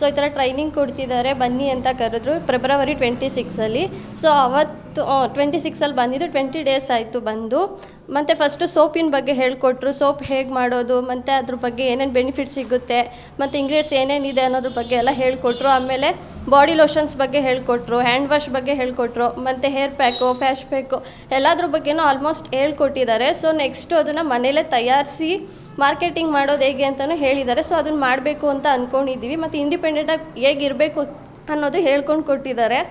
So ಈ ಥರ training ಕೊಡ್ತಿದ್ದಾರೆ ಬನ್ನಿ ಅಂತ ಕರೆದ್ರು ಫೆಬ್ರವರಿ 26 ಸೊ ಅವತ್ತು 26 ಬಂದಿದ್ದು 20 ಡೇಸ್ ಆಯಿತು ಬಂದು. ಮತ್ತು ಫಸ್ಟು ಸೋಪಿನ ಬಗ್ಗೆ ಹೇಳಿಕೊಟ್ರು, ಸೋಪ್ ಹೇಗೆ ಮಾಡೋದು ಮತ್ತು ಅದ್ರ ಬಗ್ಗೆ ಏನೇನು ಬೆನಿಫಿಟ್ ಸಿಗುತ್ತೆ ಮತ್ತು ಇಂಗ್ರೀಡಿಯೆಂಟ್ಸ್ ಏನೇನಿದೆ ಅನ್ನೋದ್ರ ಬಗ್ಗೆ ಎಲ್ಲ ಹೇಳಿಕೊಟ್ರು. ಆಮೇಲೆ ಬಾಡಿ ಲೋಷನ್ಸ್ ಬಗ್ಗೆ ಹೇಳಿಕೊಟ್ರು, ಹ್ಯಾಂಡ್ ವಾಶ್ ಬಗ್ಗೆ ಹೇಳಿಕೊಟ್ರು, ಮತ್ತು ಹೇರ್ ಪ್ಯಾಕು, ಫ್ಯಾಶ್ ಪ್ಯಾಕು ಎಲ್ಲದ್ರ ಬಗ್ಗೆನೂ ಆಲ್ಮೋಸ್ಟ್ ಹೇಳ್ಕೊಟ್ಟಿದ್ದಾರೆ. ಸೊ ನೆಕ್ಸ್ಟು ಅದನ್ನು ಮನೇಲೇ ತಯಾರಿಸಿ ಮಾರ್ಕೆಟಿಂಗ್ ಮಾಡೋದು ಹೇಗೆ ಅಂತಲೂ ಹೇಳಿದ್ದಾರೆ. ಸೊ ಅದನ್ನು ಮಾಡಬೇಕು ಅಂತ ಅಂದ್ಕೊಂಡಿದ್ದೀವಿ. ಮತ್ತು ಇಂಡಿಪೆಂಡೆಂಟಾಗಿ ಹೇಗಿರಬೇಕು ಅನ್ನೋದು ಹೇಳ್ಕೊಂಡು ಕೊಟ್ಟಿದ್ದಾರೆ.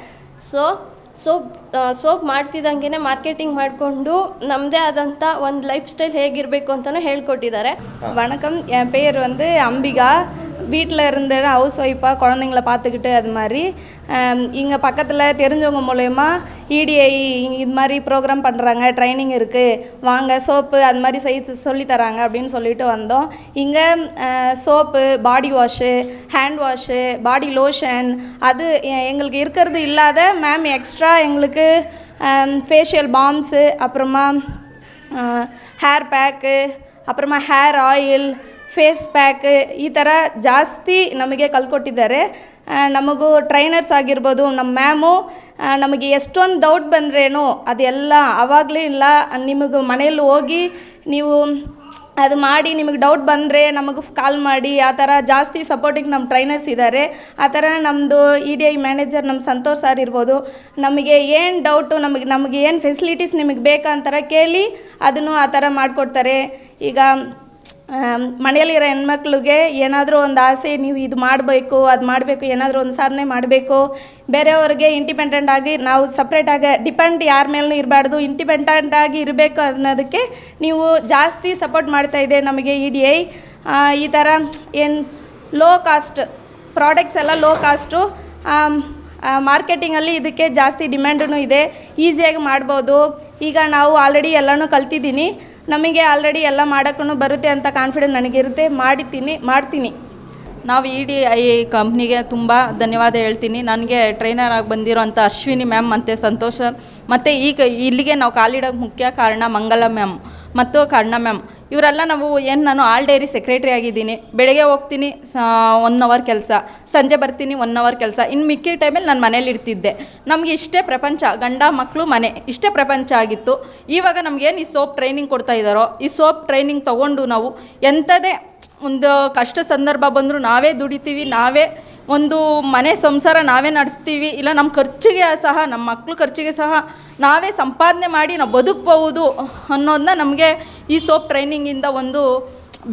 ಸೋಪ್ ಮಾಡ್ತಿದ್ದಂಗೆ ಮಾರ್ಕೆಟಿಂಗ್ ಮಾಡಿಕೊಂಡು ನಮ್ಮದೇ ಆದಂಥ ಒಂದು ಲೈಫ್ ஸ்டைல் ಹೇಗಿರಬೇಕು ಅಂತಲೂ ಹೇಳ್ಕೊಟ್ಟಿದ್ದಾರೆ. வணக்கம், என் பேர் அம்பிகா. வீட்டில் இருந்து ஹவுஸ் ஒய்ஃபாக குழந்தைங்கள பார்த்துக்கிட்டு அது மாதிரி இங்கே பக்கத்தில் தெரிஞ்சவங்க மூலயமா இடிஐ இது மாதிரி ப்ரோக்ராம் பண்ணுறாங்க, ட்ரைனிங் இருக்குது, வாங்க சோப்பு அது மாதிரி சொல்லித்தராங்க அப்படின்னு சொல்லிட்டு வந்தோம். இங்கே soap, body wash, hand wash, body lotion அது எங்களுக்கு இருக்கிறது இல்லாத மேம் எக்ஸ்ட்ரா எங்களுக்கு ஃபேஷியல் பாம்ஸு, அப்புறமா ಹೇರ್ ಪ್ಯಾಕ್, ಅப்புறமா ಹೇರ್ ಆಯಿಲ್, ಫೇಸ್ ಪ್ಯಾಕ್ ಈ ಥರ ಜಾಸ್ತಿ ನಮಗೆ ಕಲ್ಕೊಟ್ಟಿದ್ದಾರೆ. ನಮಗೂ ಟ್ರೈನರ್ಸ್ ಆಗಿರ್ಬೋದು, ನಮ್ಮ ಮ್ಯಾಮು ನಮಗೆ ಎಷ್ಟೊಂದು ಡೌಟ್ ಬಂದ್ರೇನು ಅದೆಲ್ಲ ಆವಾಗಲೇ ಇಲ್ಲ, ನಿಮಗೆ ಮನೇಲಿ ಹೋಗಿ ನೀವು ಅದು ಮಾಡಿ ನಿಮಗೆ ಡೌಟ್ ಬಂದರೆ ನಮಗೆ ಕಾಲ್ ಮಾಡಿ, ಆ ಥರ ಜಾಸ್ತಿ ಸಪೋರ್ಟಿಂಗ್ ನಮ್ಮ ಟ್ರೈನರ್ಸ್ ಇದ್ದಾರೆ. ಆ ಥರ ನಮ್ಮದು EDI ಮ್ಯಾನೇಜರ್ ನಮ್ಮ ಸಂತೋಷ್ ಸರ್ ಇರ್ಬೋದು, ನಮಗೆ ಏನು ಡೌಟು ನಮಗೆ ಏನು ಫೆಸಿಲಿಟೀಸ್ ನಿಮಗೆ ಬೇಕಂತಾರೆ ಕೇಳಿ ಅದನ್ನು ಆ ಥರ ಮಾಡಿಕೊಡ್ತಾರೆ. ಈಗ ಮನೆಯಲ್ಲಿರೋ ಹೆಣ್ಮಕ್ಳಿಗೆ ಏನಾದರೂ ಒಂದು ಆಸೆ, ನೀವು ಇದು ಮಾಡಬೇಕು ಅದು ಮಾಡಬೇಕು, ಏನಾದರೂ ಒಂದು ಸಾಧನೆ ಮಾಡಬೇಕು, ಬೇರೆಯವ್ರಿಗೆ ಇಂಡಿಪೆಂಡೆಂಟ್ ಆಗಿ ನಾವು ಸಪ್ರೇಟಾಗಿ ಡಿಪೆಂಡ್ ಯಾರ ಮೇಲೂ ಇರಬಾರ್ದು, ಇಂಡಿಪೆಂಡೆಂಟ್ ಆಗಿ ಇರಬೇಕು ಅನ್ನೋದಕ್ಕೆ ನೀವು ಜಾಸ್ತಿ ಸಪೋರ್ಟ್ ಮಾಡ್ತಾಯಿದೆ ನಮಗೆ EDI. ಈ ಥರ ಏನು ಲೋ ಕಾಸ್ಟ್ ಪ್ರಾಡಕ್ಟ್ಸ್ ಎಲ್ಲ ಲೋ ಕಾಸ್ಟು, ಮಾರ್ಕೆಟಿಂಗಲ್ಲಿ ಇದಕ್ಕೆ ಜಾಸ್ತಿ ಡಿಮ್ಯಾಂಡೂ ಇದೆ, ಈಸಿಯಾಗಿ ಮಾಡ್ಬೋದು. ಈಗ ನಾವು ಆಲ್ರೆಡಿ ಎಲ್ಲನೂ ಕಲ್ತಿದ್ದೀನಿ, ನಮಗೆ ಆಲ್ರೆಡಿ ಎಲ್ಲ ಮಾಡೋಕ್ಕೂ ಬರುತ್ತೆ ಅಂತ ಕಾನ್ಫಿಡೆಂಟ್ ನನಗಿರುತ್ತೆ, ಮಾಡ್ತೀನಿ. ನಾವು EDI ಕಂಪ್ನಿಗೆ ತುಂಬ ಧನ್ಯವಾದ ಹೇಳ್ತೀನಿ. ನನಗೆ ಟ್ರೈನರ್ ಆಗಿ ಬಂದಿರೋಂಥ ಅಶ್ವಿನಿ ಮ್ಯಾಮ್ ಮತ್ತು ಸಂತೋಷ್ ಮತ್ತು ಈಗ ಇಲ್ಲಿಗೆ ನಾವು ಕಾಲಿಡೋಕ್ಕೆ ಮುಖ್ಯ ಕಾರಣ ಮಂಗಲ ಮ್ಯಾಮ್ ಮತ್ತು ಕರ್ಣ ಮ್ಯಾಮ್. ಇವರೆಲ್ಲ ನಾನು ಆಲ್ ಡೈರಿ ಸೆಕ್ರೆಟ್ರಿ ಆಗಿದ್ದೀನಿ. ಬೆಳಗ್ಗೆ ಹೋಗ್ತೀನಿ 1 ಅವರ್ ಕೆಲಸ, ಸಂಜೆ ಬರ್ತೀನಿ 1 ಅವರ್ ಕೆಲಸ, ಇನ್ನು ಮಿಕ್ಕಿ ಟೈಮಲ್ಲಿ ನಾನು ಮನೇಲಿ ಇರ್ತಿದ್ದೆ. ನಮಗೆ ಇಷ್ಟೇ ಪ್ರಪಂಚ, ಗಂಡ ಮಕ್ಕಳು ಮನೆ ಇಷ್ಟೇ ಪ್ರಪಂಚ ಆಗಿತ್ತು. ಇವಾಗ ನಮಗೇನು ಈ ಸೋಪ್ ಟ್ರೈನಿಂಗ್ ಕೊಡ್ತಾ ಇದ್ದಾರೋ, ಈ ಸೋಪ್ ಟ್ರೈನಿಂಗ್ ತೊಗೊಂಡು ನಾವು ಎಂಥದೇ ಒಂದು ಕಷ್ಟ ಸಂದರ್ಭ ಬಂದರೂ ನಾವೇ ದುಡಿತೀವಿ, ನಾವೇ ಒಂದು ಮನೆ ಸಂಸಾರ ನಾವೇ ನಡೆಸ್ತೀವಿ, ಇಲ್ಲ ನಮ್ಮ ಖರ್ಚಿಗೆ ಸಹ, ನಮ್ಮ ಮಕ್ಕಳು ಖರ್ಚಿಗೆ ಸಹ ನಾವೇ ಸಂಪಾದನೆ ಮಾಡಿ ನಾವು ಬದುಕಬಹುದು ಅನ್ನೋದನ್ನ ನಮಗೆ ಈ ಸೋಪ್ ಟ್ರೈನಿಂಗಿಂದ ಒಂದು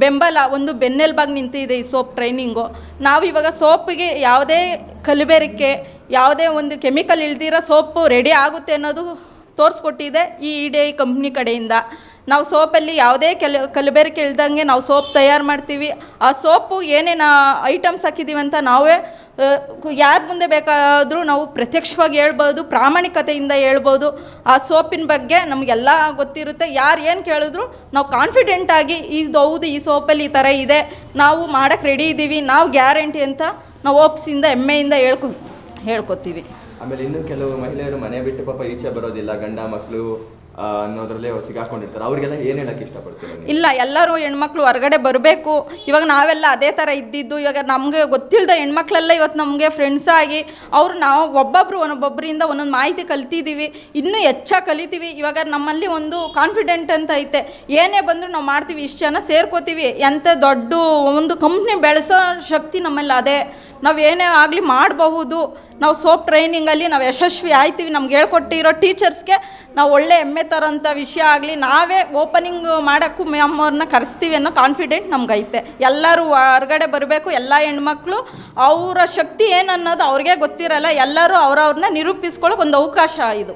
ಬೆಂಬಲ, ಒಂದು ಬೆನ್ನೆಲುಬಾಗಿ ನಿಂತಿದೆ ಈ ಸೋಪ್ ಟ್ರೈನಿಂಗು. ನಾವು ಇವಾಗ ಸೋಪಿಗೆ ಯಾವುದೇ ಕಲಬೆರಕೆ, ಯಾವುದೇ ಒಂದು ಕೆಮಿಕಲ್ ಇಲ್ದಿರೋ ಸೋಪು ರೆಡಿ ಆಗುತ್ತೆ ಅನ್ನೋದು ತೋರಿಸ್ಕೊಟ್ಟಿದೆ ಈ EDI ಕಂಪ್ನಿ ಕಡೆಯಿಂದ. ನಾವು ಸೋಪಲ್ಲಿ ಯಾವುದೇ ಕಲಬೆರಕೆ ಇಲ್ದಂಗೆ ನಾವು ಸೋಪ್ ತಯಾರು ಮಾಡ್ತೀವಿ. ಆ ಸೋಪು ಏನೇನು ಐಟಮ್ಸ್ ಹಾಕಿದ್ದೀವಿ ಅಂತ ನಾವೇ ಯಾರ ಮುಂದೆ ಬೇಕಾದರೂ ನಾವು ಪ್ರತ್ಯಕ್ಷವಾಗಿ ಹೇಳ್ಬೋದು, ಪ್ರಾಮಾಣಿಕತೆಯಿಂದ ಹೇಳ್ಬೋದು. ಆ ಸೋಪಿನ ಬಗ್ಗೆ ನಮಗೆಲ್ಲ ಗೊತ್ತಿರುತ್ತೆ. ಯಾರು ಏನು ಕೇಳಿದ್ರು ನಾವು ಕಾನ್ಫಿಡೆಂಟಾಗಿ ಇದು ಹೌದು, ಈ ಸೋಪಲ್ಲಿ ಈ ಥರ ಇದೆ, ನಾವು ಮಾಡೋಕ್ಕೆ ರೆಡಿ ಇದ್ದೀವಿ, ನಾವು ಗ್ಯಾರಂಟಿ ಅಂತ ನಾವು ಓಪ್ಸಿಂದ ಹೆಮ್ಮೆಯಿಂದ ಹೇಳ್ಕೊತೀವಿ. ಆಮೇಲೆ ಇನ್ನೂ ಕೆಲವು ಮಹಿಳೆಯರು ಮನೆ ಬಿಟ್ಟು ಪಾಪ ಈಚೆ ಬರೋದಿಲ್ಲ, ಗಂಡ ಮಕ್ಕಳು ಅನ್ನೋದ್ರಲ್ಲೇ ಸಿಗಾಕೊಂಡಿರ್ತಾರೆ. ಅವರಿಗೆಲ್ಲ ಏನು ಹೇಳಕ್ಕೆ ಇಷ್ಟಪಡ್ತೀವಿ? ಇಲ್ಲ, ಎಲ್ಲರೂ ಹೆಣ್ಮಕ್ಳು ಹೊರಗಡೆ ಬರಬೇಕು. ಇವಾಗ ನಾವೆಲ್ಲ ಅದೇ ಥರ ಇದ್ದಿದ್ದು, ಇವಾಗ ನಮಗೆ ಗೊತ್ತಿಲ್ಲದ ಹೆಣ್ಮಕ್ಳೆಲ್ಲ ಇವತ್ತು ನಮಗೆ ಫ್ರೆಂಡ್ಸ್ ಆಗಿ ನಾವು ಒಬ್ಬೊಬ್ಬರಿಂದ ಒಂದೊಂದು ಮಾಹಿತಿ ಕಲ್ತಿದ್ದೀವಿ, ಇನ್ನೂ ಹೆಚ್ಚಾಗಿ ಕಲಿತೀವಿ. ಇವಾಗ ನಮ್ಮಲ್ಲಿ ಒಂದು ಕಾನ್ಫಿಡೆಂಟ್ ಅಂತ ಐತೆ, ಏನೇ ಬಂದರೂ ನಾವು ಮಾಡ್ತೀವಿ, ಇಷ್ಟು ಜನ ಸೇರ್ಕೋತೀವಿ, ಎಂಥ ದೊಡ್ಡ ಒಂದು ಕಂಪ್ನಿ ಬೆಳೆಸೋ ಶಕ್ತಿ ನಮ್ಮಲ್ಲಿ ಅದೇ. ನಾವು ಏನೇ ಆಗಲಿ ಮಾಡಬಹುದು. ನಾವು ಸೋಪ್ ಟ್ರೈನಿಂಗಲ್ಲಿ ನಾವು ಯಶಸ್ವಿ ಆಯ್ತೀವಿ. ನಮ್ಗೆ ಹೇಳ್ಕೊಟ್ಟಿರೋ ಟೀಚರ್ಸ್ಗೆ ನಾವು ಒಳ್ಳೆ ಹೆಮ್ಮೆ ತರೋಂಥ ವಿಷಯ ಆಗಲಿ, ನಾವೇ ಓಪನಿಂಗ್ ಮಾಡೋಕ್ಕೂ ಮ್ಯಾಮ್ ಅವ್ರನ್ನ ಕರೆಸ್ತೀವಿ ಅನ್ನೋ ಕಾನ್ಫಿಡೆಂಟ್ ನಮಗೈತೆ. ಎಲ್ಲರೂ ಹೊರಗಡೆ ಬರಬೇಕು, ಎಲ್ಲ ಹೆಣ್ಮಕ್ಳು ಅವರ ಶಕ್ತಿ ಏನನ್ನೋದು ಅವ್ರಿಗೆ ಗೊತ್ತಿರಲ್ಲ, ಎಲ್ಲರೂ ಅವ್ರನ್ನ ನಿರೂಪಿಸ್ಕೊಳ್ಳೋಕೆ ಒಂದು ಅವಕಾಶ ಇದು.